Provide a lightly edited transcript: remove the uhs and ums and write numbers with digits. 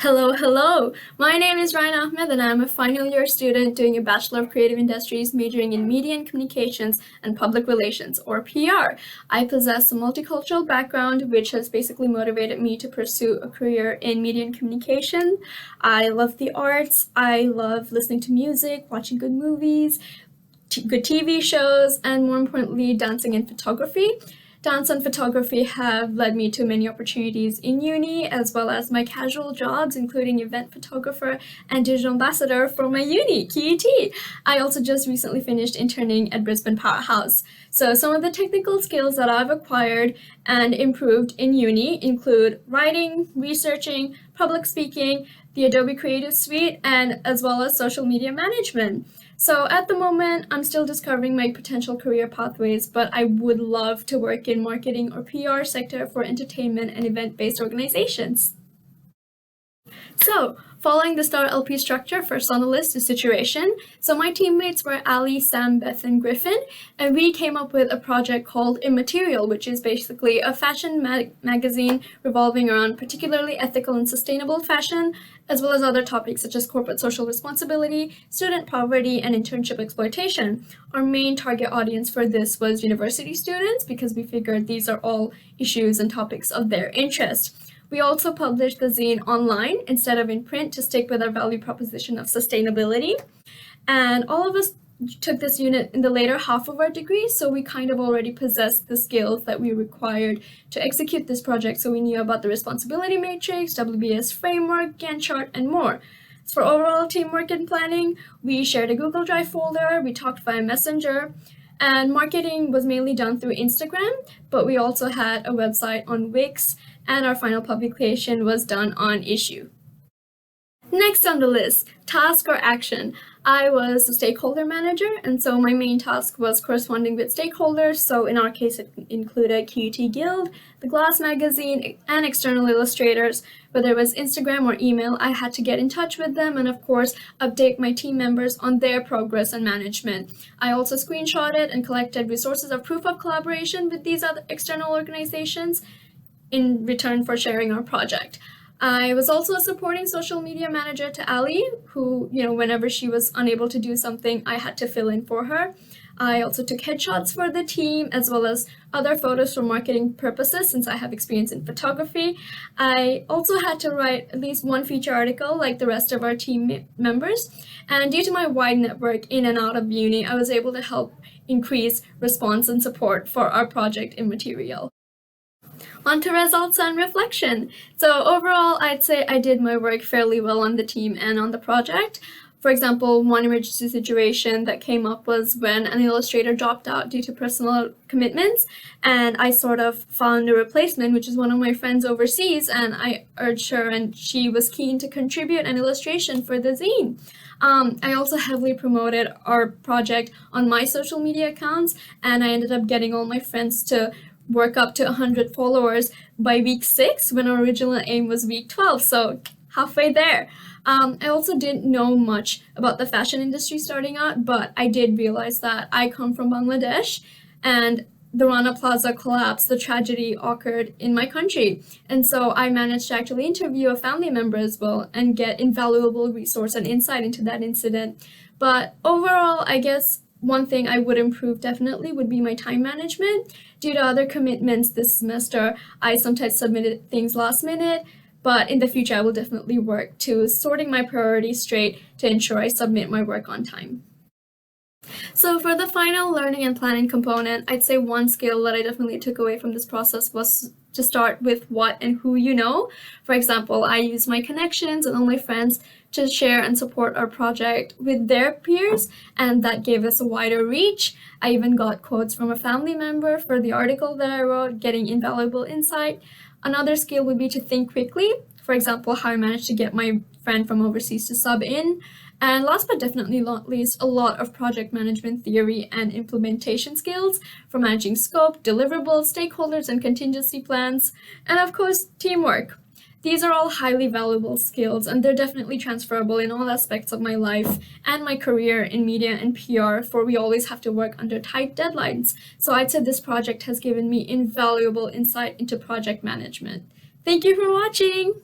Hello, hello. My name is Raina Ahmed and I'm a final year student doing a Bachelor of Creative Industries majoring in Media and Communications and Public Relations, or PR. I possess a multicultural background which has basically motivated me to pursue a career in media and communication. I love the arts, I love listening to music, watching good movies, good TV shows, and more importantly, dancing and photography. Dance and photography have led me to many opportunities in uni, as well as my casual jobs, including event photographer and digital ambassador for my uni, QUT. I also just recently finished interning at Brisbane Powerhouse. So some of the technical skills that I've acquired and improved in uni include writing, researching, public speaking, the Adobe Creative Suite, and as well as social media management. So at the moment, I'm still discovering my potential career pathways, but I would love to work in marketing or PR sector for entertainment and event-based organizations. So, following the Star LP structure, first on the list is situation. So my teammates were Ali, Sam, Beth, and Griffin, and we came up with a project called Immaterial, which is basically a fashion magazine revolving around particularly ethical and sustainable fashion, as well as other topics such as corporate social responsibility, student poverty, and internship exploitation. Our main target audience for this was university students because we figured these are all issues and topics of their interest. We also published the zine online instead of in print to stick with our value proposition of sustainability. And all of us took this unit in the later half of our degree, so we kind of already possessed the skills that we required to execute this project. So we knew about the responsibility matrix, WBS framework, Gantt chart, and more. So for overall teamwork and planning, we shared a Google Drive folder, we talked via Messenger, and marketing was mainly done through Instagram, but we also had a website on Wix, and our final publication was done on Issue. Next on the list, task or action. I was the stakeholder manager, and so my main task was corresponding with stakeholders. So in our case, it included QUT Guild, the Glass magazine, and external illustrators. Whether it was Instagram or email, I had to get in touch with them and, of course, update my team members on their progress and management. I also screenshotted and collected resources of proof of collaboration with these other external organizations in return for sharing our project. I was also a supporting social media manager to Ali, who, whenever she was unable to do something, I had to fill in for her. I also took headshots for the team, as well as other photos for marketing purposes, since I have experience in photography. I also had to write at least one feature article, like the rest of our team members. And due to my wide network in and out of uni, I was able to help increase response and support for our project Immaterial. On to results and reflection. So overall, I'd say I did my work fairly well on the team and on the project. For example, one emergency situation that came up was when an illustrator dropped out due to personal commitments, and I sort of found a replacement, which is one of my friends overseas, and I urged her, and she was keen to contribute an illustration for the zine. I also heavily promoted our project on my social media accounts, and I ended up getting all my friends to work up to 100 followers by week 6 when our original aim was week 12, so halfway there. I also didn't know much about the fashion industry starting out, but I did realize that I come from Bangladesh, and the Rana Plaza collapse, the tragedy occurred in my country. And so I managed to actually interview a family member as well and get invaluable resource and insight into that incident. But overall, I guess one thing I would improve definitely would be my time management. Due to other commitments this semester, I sometimes submitted things last minute, but in the future I will definitely work to sorting my priorities straight to ensure I submit my work on time. So for the final learning and planning component, I'd say one skill that I definitely took away from this process was to start with what and who you know. For example, I used my connections and all my friends to share and support our project with their peers, and that gave us a wider reach. I even got quotes from a family member for the article that I wrote, getting invaluable insight. Another skill would be to think quickly. For example, how I managed to get my friend from overseas to sub in. And last but definitely not least, a lot of project management theory and implementation skills for managing scope, deliverables, stakeholders, and contingency plans, and of course, teamwork. These are all highly valuable skills, and they're definitely transferable in all aspects of my life and my career in media and PR, for we always have to work under tight deadlines. So I'd say this project has given me invaluable insight into project management. Thank you for watching!